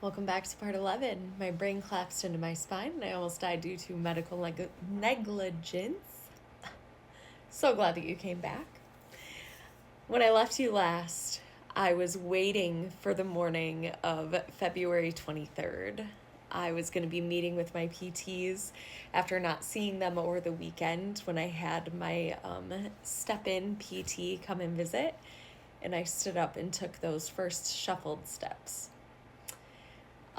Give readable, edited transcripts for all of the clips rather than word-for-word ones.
Welcome back to part 11. My brain collapsed into my spine and I almost died due to medical negligence. So glad that you came back. When I left you last, I was waiting for the morning of February 23rd. I was going to be meeting with my PTs after not seeing them over the weekend when I had my step-in PT come and visit, and I stood up and took those first shuffled steps.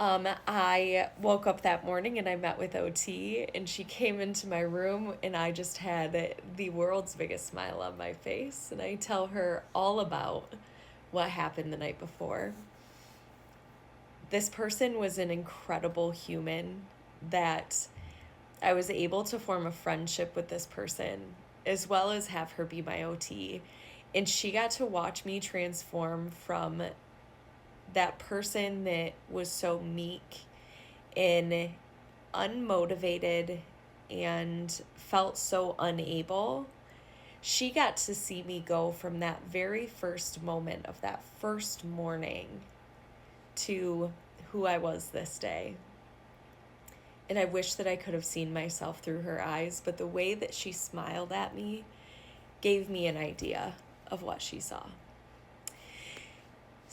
I woke up that morning and I met with OT, and she came into my room and I just had the world's biggest smile on my face, and I tell her all about what happened the night before. This person was an incredible human that I was able to form a friendship with this person as well as have her be my OT, and she got to watch me transform from that person that was so meek and unmotivated and felt so unable. She got to see me go from that very first moment of that first morning to who I was this day. And I wish that I could have seen myself through her eyes, but the way that she smiled at me gave me an idea of what she saw.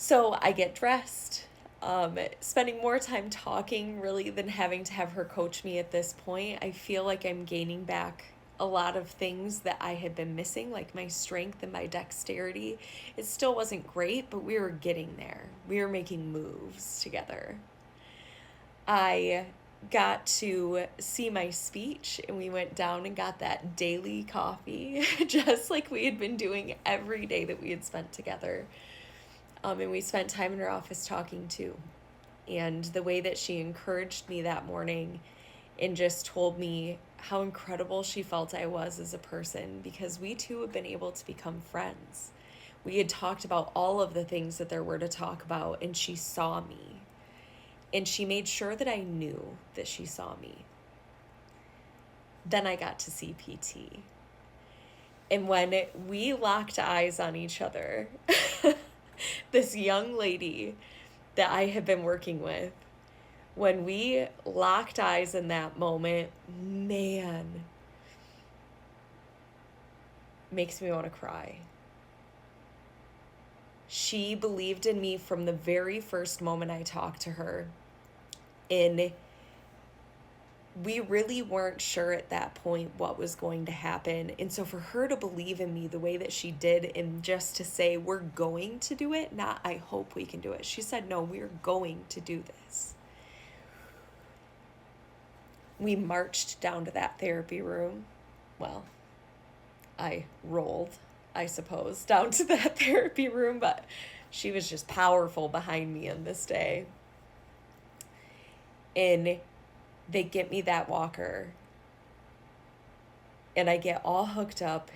So I get dressed, spending more time talking really than having to have her coach me at this point. I feel like I'm gaining back a lot of things that I had been missing, like my strength and my dexterity. It still wasn't great, but we were getting there. We were making moves together. I got to see my speech, and we went down and got that daily coffee, just like we had been doing every day that we had spent together. And we spent time in her office talking too. And the way that she encouraged me that morning and just told me how incredible she felt I was as a person, because we two have been able to become friends. We had talked about all of the things that there were to talk about, and she saw me. And she made sure that I knew that she saw me. Then I got to see PT. And when we locked eyes on each other, this young lady that I had been working with, when we locked eyes in that moment, man, makes me want to cry. She believed in me from the very first moment I talked to her. And we really weren't sure at that point what was going to happen. And so for her to believe in me the way that she did, and just to say, we're going to do it, not I hope we can do it. She said, no, we're going to do this. We marched down to that therapy room. Well, I rolled, I suppose, down to that therapy room, but she was just powerful behind me in this day. And they get me that walker, and I get all hooked up,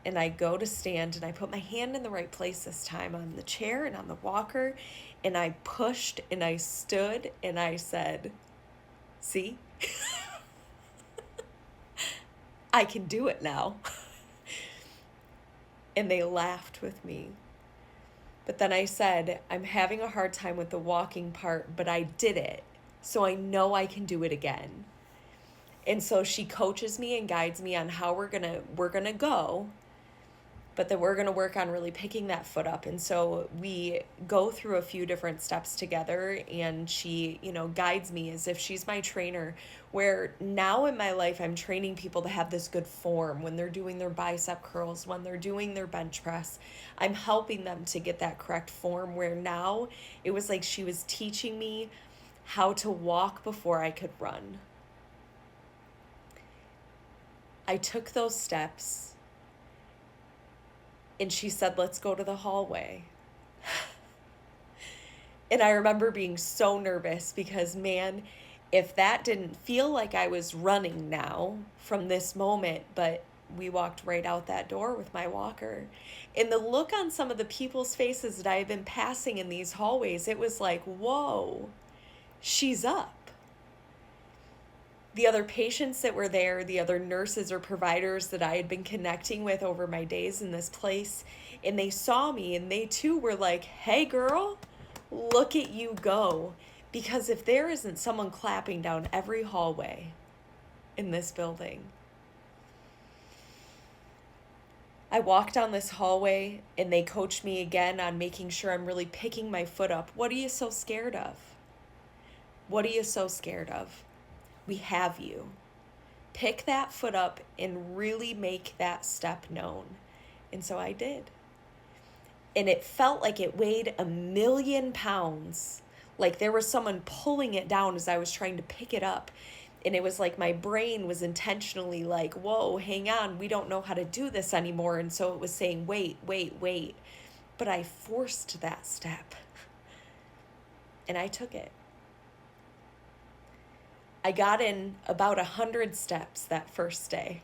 and I go to stand, and I put my hand in the right place this time on the chair and on the walker, and I pushed and I stood and I said, see, I can do it now. And they laughed with me. But then I said, I'm having a hard time with the walking part, but I did it. So I know I can do it again. And so she coaches me and guides me on how we're gonna go, but then we're gonna work on really picking that foot up. And so we go through a few different steps together, and she, guides me as if she's my trainer, where now in my life I'm training people to have this good form when they're doing their bicep curls, when they're doing their bench press. I'm helping them to get that correct form, where now it was like she was teaching me how to walk before I could run. I took those steps, and she said, let's go to the hallway. And I remember being so nervous because, man, if that didn't feel like I was running now from this moment, but we walked right out that door with my walker. And the look on some of the people's faces that I had been passing in these hallways, it was like, whoa, she's up. The other patients that were there, the other nurses or providers that I had been connecting with over my days in this place, and they saw me, and they too were like, hey girl, look at you go. Because if there isn't someone clapping down every hallway in this building, I walk down this hallway and they coach me again on making sure I'm really picking my foot up. What are you so scared of? What are you so scared of? We have you. Pick that foot up and really make that step known. And so I did. And it felt like it weighed 1,000,000 pounds. Like there was someone pulling it down as I was trying to pick it up. And it was like my brain was intentionally like, whoa, hang on, we don't know how to do this anymore. And so it was saying, wait, wait, wait. But I forced that step. And I took it. I got in about 100 steps that first day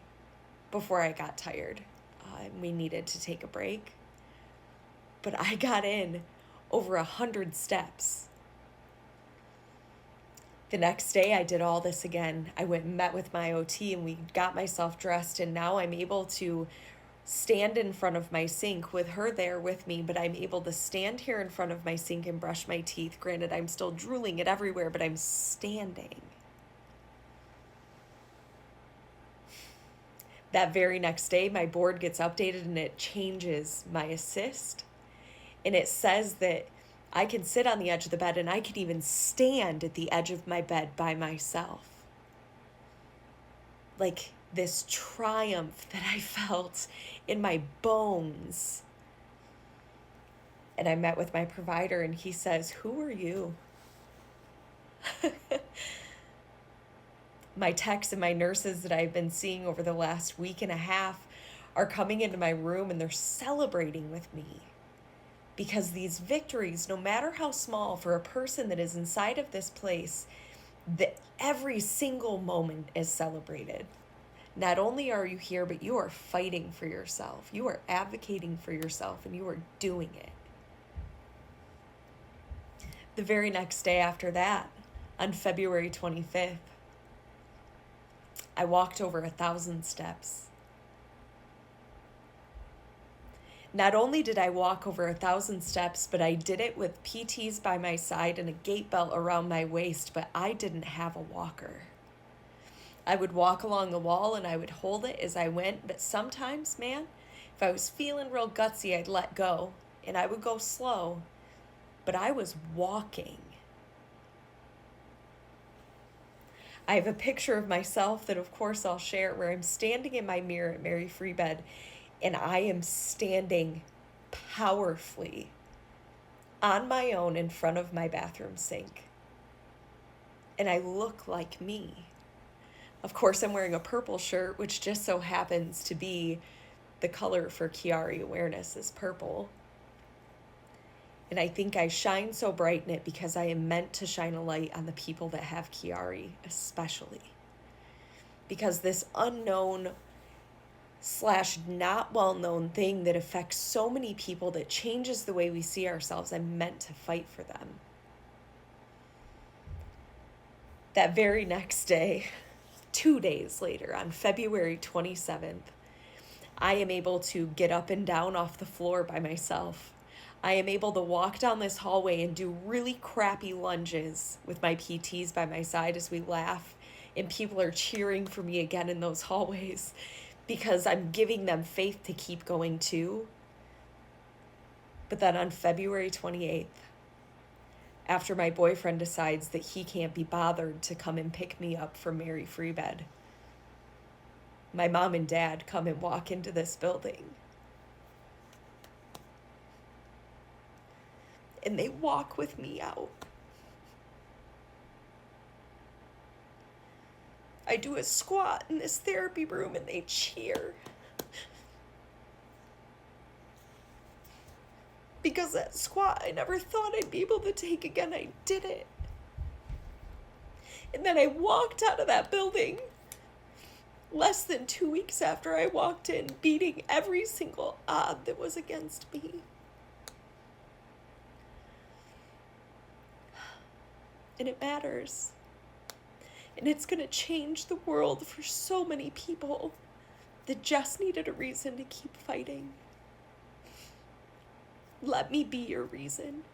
before I got tired. We needed to take a break. But I got in over 100 steps. The next day I did all this again. I went and met with my OT and we got myself dressed, and now I'm able to stand in front of my sink with her there with me, but I'm able to stand here in front of my sink and brush my teeth. Granted, I'm still drooling it everywhere, but I'm standing. That very next day, my board gets updated and it changes my assist. And it says that I can sit on the edge of the bed and I can even stand at the edge of my bed by myself. Like this triumph that I felt in my bones. And I met with my provider and he says, "Who are you?" My techs and my nurses that I've been seeing over the last week and a half are coming into my room and they're celebrating with me. Because these victories, no matter how small, for a person that is inside of this place, that every single moment is celebrated. Not only are you here, but you are fighting for yourself. You are advocating for yourself and you are doing it. The very next day after that, on February 25th, I walked over 1,000 steps. Not only did I walk over 1,000 steps, but I did it with PTs by my side and a gait belt around my waist, but I didn't have a walker. I would walk along the wall and I would hold it as I went, but sometimes, man, if I was feeling real gutsy, I'd let go and I would go slow, but I was walking. I have a picture of myself that, of course, I'll share where I'm standing in my mirror at Mary Free Bed, and I am standing powerfully on my own in front of my bathroom sink. And I look like me. Of course, I'm wearing a purple shirt, which just so happens to be the color for Chiari Awareness is purple. And I think I shine so bright in it because I am meant to shine a light on the people that have Chiari, especially. Because this unknown / not well-known thing that affects so many people, that changes the way we see ourselves, I'm meant to fight for them. That very next day, 2 days later, on February 27th, I am able to get up and down off the floor by myself. I am able to walk down this hallway and do really crappy lunges with my PTs by my side as we laugh, and people are cheering for me again in those hallways because I'm giving them faith to keep going too. But then on February 28th, after my boyfriend decides that he can't be bothered to come and pick me up from Mary Free Bed, my mom and dad come and walk into this building. And they walk with me out. I do a squat in this therapy room and they cheer. Because that squat I never thought I'd be able to take again, I did it. And then I walked out of that building less than 2 weeks after I walked in, beating every single odd that was against me. And it matters. And it's going to change the world for so many people that just needed a reason to keep fighting. Let me be your reason.